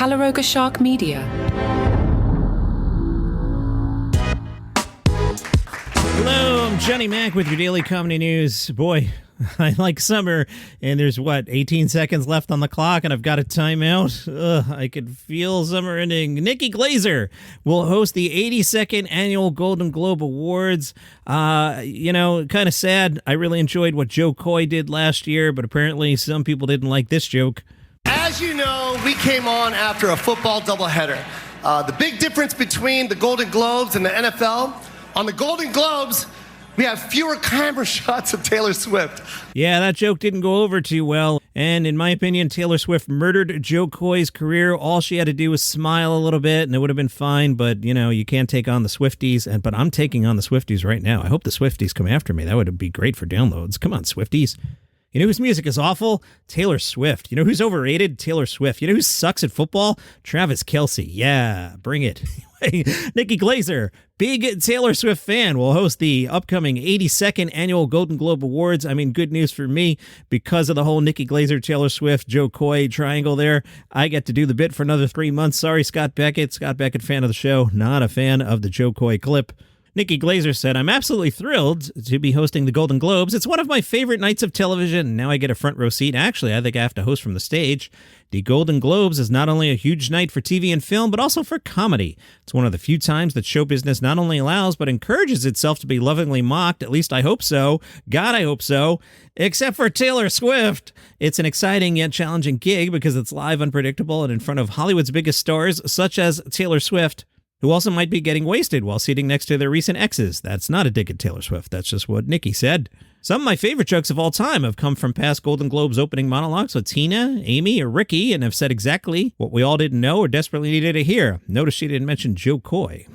Calaroga Shark Media. Hello, I'm Johnny Mac with your daily comedy news. Boy, I like summer, and there's, 18 seconds left on the clock, and I've got a timeout. I could feel summer ending. Nikki Glaser will host the 82nd Annual Golden Globe Awards. Kind of sad. I really enjoyed what Jo Koy did last year, but apparently some people didn't like this joke. As you know, we came on after a football doubleheader. The big difference between the Golden Globes and the NFL, on the Golden Globes, we have fewer camera shots of Taylor Swift. Yeah, that joke didn't go over too well. And in my opinion, Taylor Swift murdered Jo Koy's career. All she had to do was smile a little bit and it would have been fine. But, you can't take on the Swifties. But I'm taking on the Swifties right now. I hope the Swifties come after me. That would be great for downloads. Come on, Swifties. You know whose music is awful? Taylor Swift. You know who's overrated? Taylor Swift. You know who sucks at football? Travis Kelce. Yeah, bring it. Nikki Glaser, big Taylor Swift fan, will host the upcoming 82nd Annual Golden Globe Awards. I mean, good news for me because of the whole Nikki Glaser, Taylor Swift, Jo Koy triangle there. I get to do the bit for another 3 months. Sorry, Scott Beckett. Scott Beckett, fan of the show, not a fan of the Jo Koy clip. Nikki Glaser said, "I'm absolutely thrilled to be hosting the Golden Globes. It's one of my favorite nights of television. Now I get a front row seat. Actually, I think I have to host from the stage. The Golden Globes is not only a huge night for TV and film, but also for comedy. It's one of the few times that show business not only allows, but encourages itself to be lovingly mocked. At least I hope so. God, I hope so. Except for Taylor Swift. It's an exciting yet challenging gig because it's live, unpredictable, and in front of Hollywood's biggest stars, such as Taylor Swift, who also might be getting wasted while sitting next to their recent exes. That's not a dig at Taylor Swift. That's just what Nikki said. Some of my favorite jokes of all time have come from past Golden Globes opening monologues with Tina, Amy, or Ricky, and have said exactly what we all didn't know or desperately needed to hear. Notice she didn't mention Jo Koy.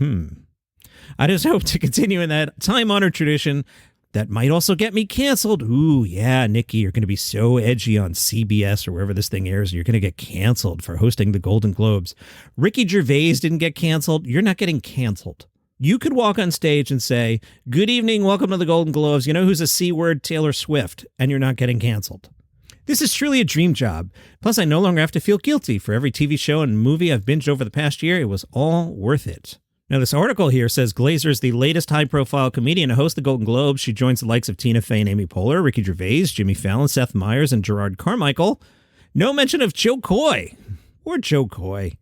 I just hope to continue in that time-honored tradition that might also get me canceled. Ooh, yeah, Nikki, you're going to be so edgy on CBS or wherever this thing airs, and you're going to get canceled for hosting the Golden Globes. Ricky Gervais didn't get canceled. You're not getting canceled. You could walk on stage and say, "Good evening, welcome to the Golden Globes. You know who's a C word? Taylor Swift," and you're not getting canceled. This is truly a dream job. Plus, I no longer have to feel guilty. For every TV show and movie I've binged over the past year, it was all worth it. Now, this article here says Glaser is the latest high-profile comedian to host the Golden Globes. She joins the likes of Tina Fey and Amy Poehler, Ricky Gervais, Jimmy Fallon, Seth Meyers, and Gerard Carmichael. No mention of Jo Koy. Poor Jo Koy.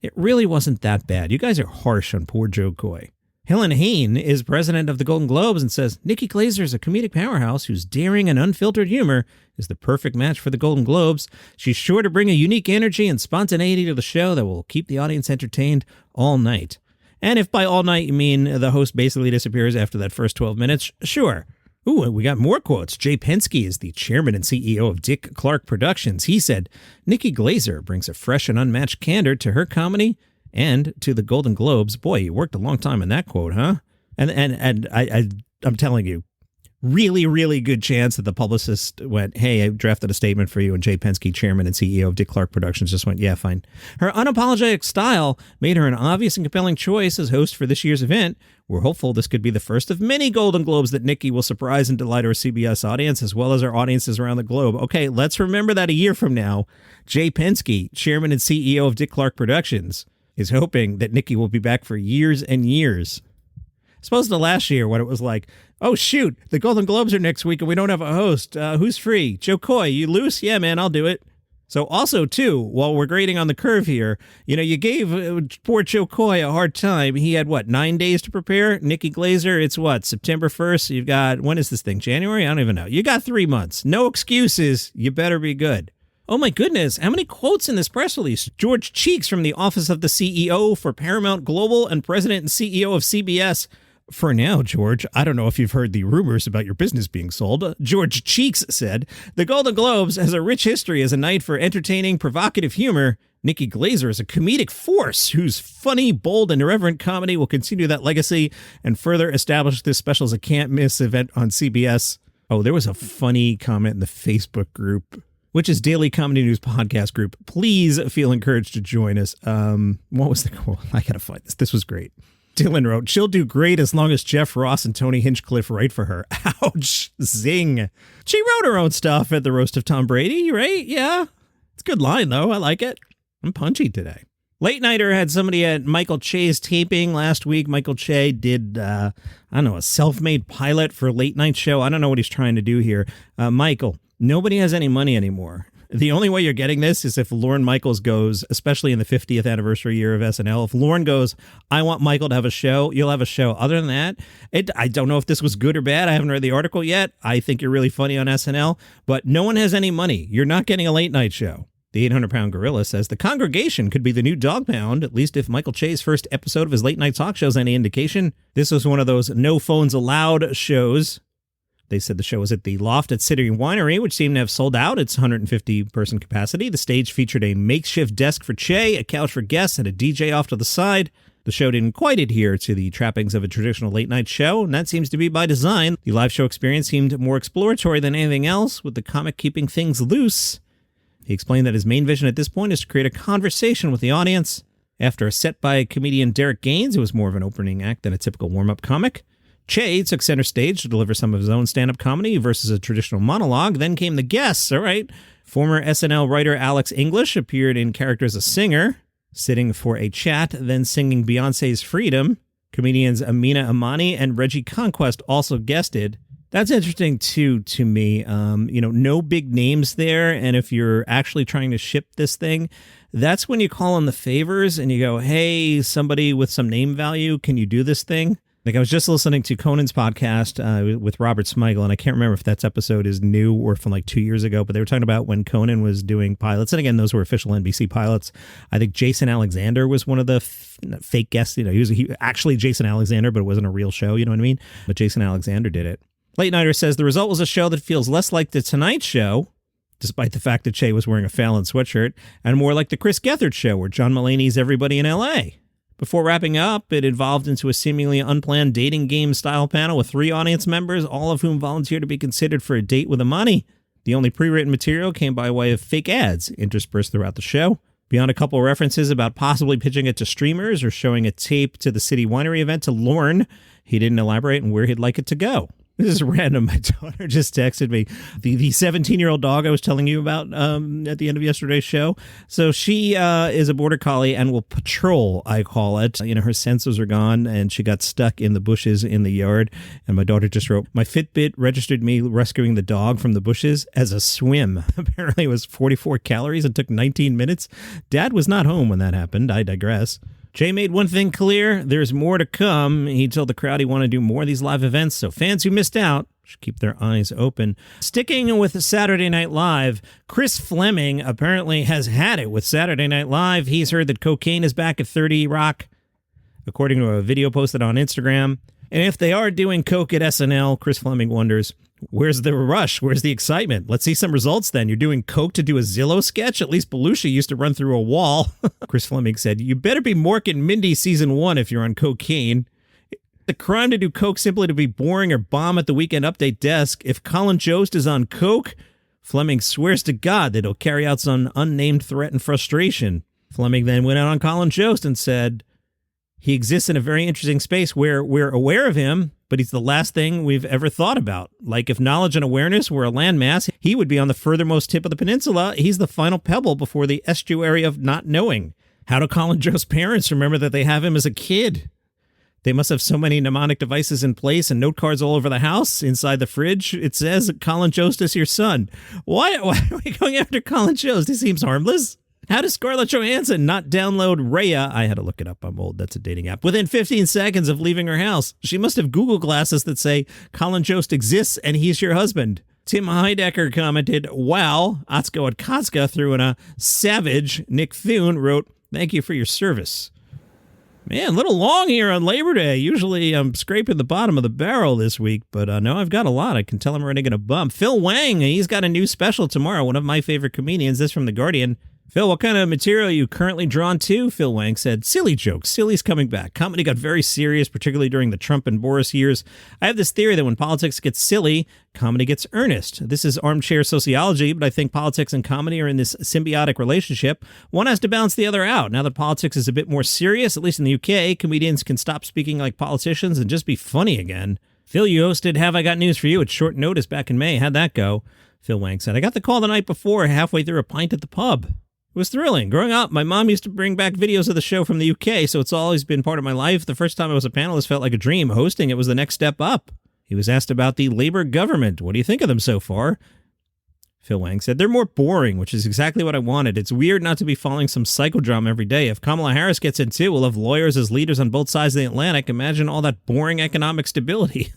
It really wasn't that bad. You guys are harsh on poor Jo Koy. Helen Hain is president of the Golden Globes and says, "Nikki Glaser is a comedic powerhouse whose daring and unfiltered humor is the perfect match for the Golden Globes. She's sure to bring a unique energy and spontaneity to the show that will keep the audience entertained all night." And if by all night you mean the host basically disappears after that first 12 minutes, sure. Ooh, we got more quotes. Jay Penske is the chairman and CEO of Dick Clark Productions. He said, "Nikki Glaser brings a fresh and unmatched candor to her comedy and to the Golden Globes." Boy, you worked a long time in that quote, huh? And I'm telling you, really, really good chance that the publicist went, "Hey, I drafted a statement for you," and Jay Penske, chairman and CEO of Dick Clark Productions, just went, "Yeah, fine." Her unapologetic style made her an obvious and compelling choice as host for this year's event. We're hopeful this could be the first of many Golden Globes that Nikki will surprise and delight our CBS audience as well as our audiences around the globe. Okay, let's remember that a year from now, Jay Penske, chairman and CEO of Dick Clark Productions, is hoping that Nikki will be back for years and years. Suppose to last year when it was like, "Oh, shoot, the Golden Globes are next week and we don't have a host. Who's free? Jo Koy, you loose? Yeah, man, I'll do it." So also, too, while we're grading on the curve here, you gave poor Jo Koy a hard time. He had, 9 days to prepare? Nikki Glaser, it's September 1st? So you've got, when is this thing? January? I don't even know. You got 3 months. No excuses. You better be good. Oh my goodness, how many quotes in this press release? George Cheeks from the Office of the CEO for Paramount Global and President and CEO of CBS. For now, George, I don't know if you've heard the rumors about your business being sold. George Cheeks said, "The Golden Globes has a rich history as a night for entertaining, provocative humor. Nikki Glaser is a comedic force whose funny, bold, and irreverent comedy will continue that legacy and further establish this special as a can't-miss event on CBS." Oh, there was a funny comment in the Facebook group, which is Daily Comedy News Podcast Group. Please feel encouraged to join us. What was the quote? I gotta find this. This was great. Dylan wrote, "She'll do great as long as Jeff Ross and Tony Hinchcliffe write for her." Ouch. Zing. She wrote her own stuff at the roast of Tom Brady, right? Yeah. It's a good line, though. I like it. I'm punchy today. Late Nighter had somebody at Michael Che's taping last week. Michael Che did, a self-made pilot for a late night show. I don't know what he's trying to do here. Michael, nobody has any money anymore. The only way you're getting this is if Lorne Michaels goes, especially in the 50th anniversary year of SNL. If Lorne goes, I want Michael to have a show, you'll have a show. Other than that, I don't know if this was good or bad. I haven't read the article yet. I think you're really funny on SNL, but no one has any money. You're not getting a late night show. The 800-pound gorilla says the congregation could be the new dog pound, at least if Michael Che's first episode of his late night talk show is any indication. This was one of those no phones allowed shows. They said the show was at the Loft at City Winery, which seemed to have sold out its 150-person capacity. The stage featured a makeshift desk for Che, a couch for guests, and a DJ off to the side. The show didn't quite adhere to the trappings of a traditional late-night show, and that seems to be by design. The live show experience seemed more exploratory than anything else, with the comic keeping things loose. He explained that his main vision at this point is to create a conversation with the audience. After a set by comedian Derek Gaines, it was more of an opening act than a typical warm-up comic. Che took center stage to deliver some of his own stand-up comedy versus a traditional monologue. Then came the guests, all right. Former SNL writer Alex English appeared in character as a singer, sitting for a chat, then singing Beyonce's Freedom. Comedians Amina Amani and Reggie Conquest also guested. That's interesting, too, to me. No big names there, and if you're actually trying to ship this thing, that's when you call in the favors and you go, hey, somebody with some name value, can you do this thing? Like, I was just listening to Conan's podcast with Robert Smigel, and I can't remember if that episode is new or from like 2 years ago, but they were talking about when Conan was doing pilots. And again, those were official NBC pilots. I think Jason Alexander was one of the fake guests. He was actually Jason Alexander, but it wasn't a real show. You know what I mean? But Jason Alexander did it. Late Nighter says the result was a show that feels less like The Tonight Show, despite the fact that Che was wearing a Fallon sweatshirt, and more like the Chris Gethard Show, where John Mulaney's Everybody in L.A. Before wrapping up, it evolved into a seemingly unplanned dating game style panel with 3 audience members, all of whom volunteered to be considered for a date with Amani. The only pre-written material came by way of fake ads interspersed throughout the show. Beyond a couple references about possibly pitching it to streamers or showing a tape to the City Winery event to Lorne, he didn't elaborate on where he'd like it to go. This is random. My daughter just texted me the 17-year-old dog I was telling you about at the end of yesterday's show. So she is a border collie and will patrol, I call it. You know, her sensors are gone and she got stuck in the bushes in the yard. And my daughter just wrote, my Fitbit registered me rescuing the dog from the bushes as a swim. Apparently it was 44 calories and took 19 minutes. Dad was not home when that happened. I digress. Che made one thing clear, there's more to come. He told the crowd he wanted to do more of these live events, so fans who missed out should keep their eyes open. Sticking with Saturday Night Live, Chris Fleming apparently has had it with Saturday Night Live. He's heard that cocaine is back at 30 Rock, according to a video posted on Instagram. And if they are doing coke at SNL, Chris Fleming wonders, where's the rush? Where's the excitement? Let's see some results then. You're doing coke to do a Zillow sketch? At least Belushi used to run through a wall. Chris Fleming said, you better be Mork and Mindy season 1 if you're on cocaine. The crime to do coke simply to be boring or bomb at the Weekend Update desk. If Colin Jost is on coke, Fleming swears to God that he'll carry out some unnamed threat and frustration. Fleming then went out on Colin Jost and said, he exists in a very interesting space where we're aware of him, but he's the last thing we've ever thought about. Like if knowledge and awareness were a landmass, he would be on the furthermost tip of the peninsula. He's the final pebble before the estuary of not knowing. How do Colin Jost's parents remember that they have him as a kid? They must have so many mnemonic devices in place and note cards all over the house. Inside the fridge, it says, Colin Jost is your son. Why are we going after Colin Jost? He seems harmless. How does Scarlett Johansson not download Raya? I had to look it up. I'm old. That's a dating app. Within 15 seconds of leaving her house. She must have Google glasses that say Colin Jost exists and he's your husband. Tim Heidecker commented, wow. Atsuko Atkaska threw in a savage. Nick Thune wrote, thank you for your service. Man, a little long here on Labor Day. Usually I'm scraping the bottom of the barrel this week, but no, I've got a lot. I can tell I'm already going to bump. Phil Wang, he's got a new special tomorrow. One of my favorite comedians. This from The Guardian. Phil, what kind of material are you currently drawn to? Phil Wang said, silly jokes. Silly's coming back. Comedy got very serious, particularly during the Trump and Boris years. I have this theory that when politics gets silly, comedy gets earnest. This is armchair sociology, but I think politics and comedy are in this symbiotic relationship. One has to balance the other out. Now that politics is a bit more serious, at least in the UK, comedians can stop speaking like politicians and just be funny again. Phil, you hosted Have I Got News For You at short notice back in May. How'd that go? Phil Wang said, I got the call the night before, halfway through a pint at the pub. It was thrilling. Growing up, my mom used to bring back videos of the show from the UK, so it's always been part of my life. The first time I was a panelist felt like a dream. Hosting it was the next step up. He was asked about the Labour government. What do you think of them so far? Phil Wang said, they're more boring, which is exactly what I wanted. It's weird not to be following some psychodrama every day. If Kamala Harris gets in too, we'll have lawyers as leaders on both sides of the Atlantic. Imagine all that boring economic stability.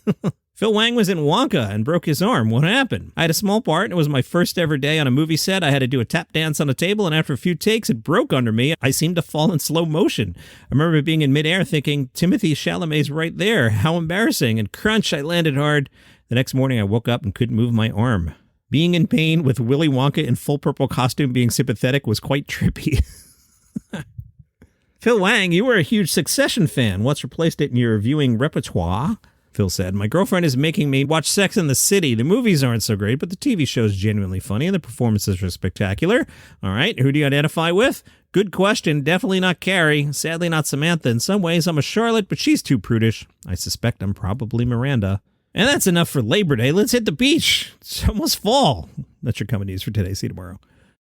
Phil Wang was in Wonka and broke his arm. What happened? I had a small part, and it was my first ever day on a movie set. I had to do a tap dance on a table, and after a few takes, it broke under me. I seemed to fall in slow motion. I remember being in midair thinking, Timothy Chalamet's right there. How embarrassing. And crunch, I landed hard. The next morning, I woke up and couldn't move my arm. Being in pain with Willy Wonka in full purple costume being sympathetic was quite trippy. Phil Wang, you were a huge Succession fan. What's replaced it in your viewing repertoire? Phil said, my girlfriend is making me watch Sex and the City. The movies aren't so great, but the TV show is genuinely funny and the performances are spectacular. All right, who do you identify with? Good question. Definitely not Carrie. Sadly not Samantha. In some ways, I'm a Charlotte, but she's too prudish. I suspect I'm probably Miranda. And that's enough for Labor Day. Let's hit the beach. It's almost fall. That's your coming news for today. See you tomorrow.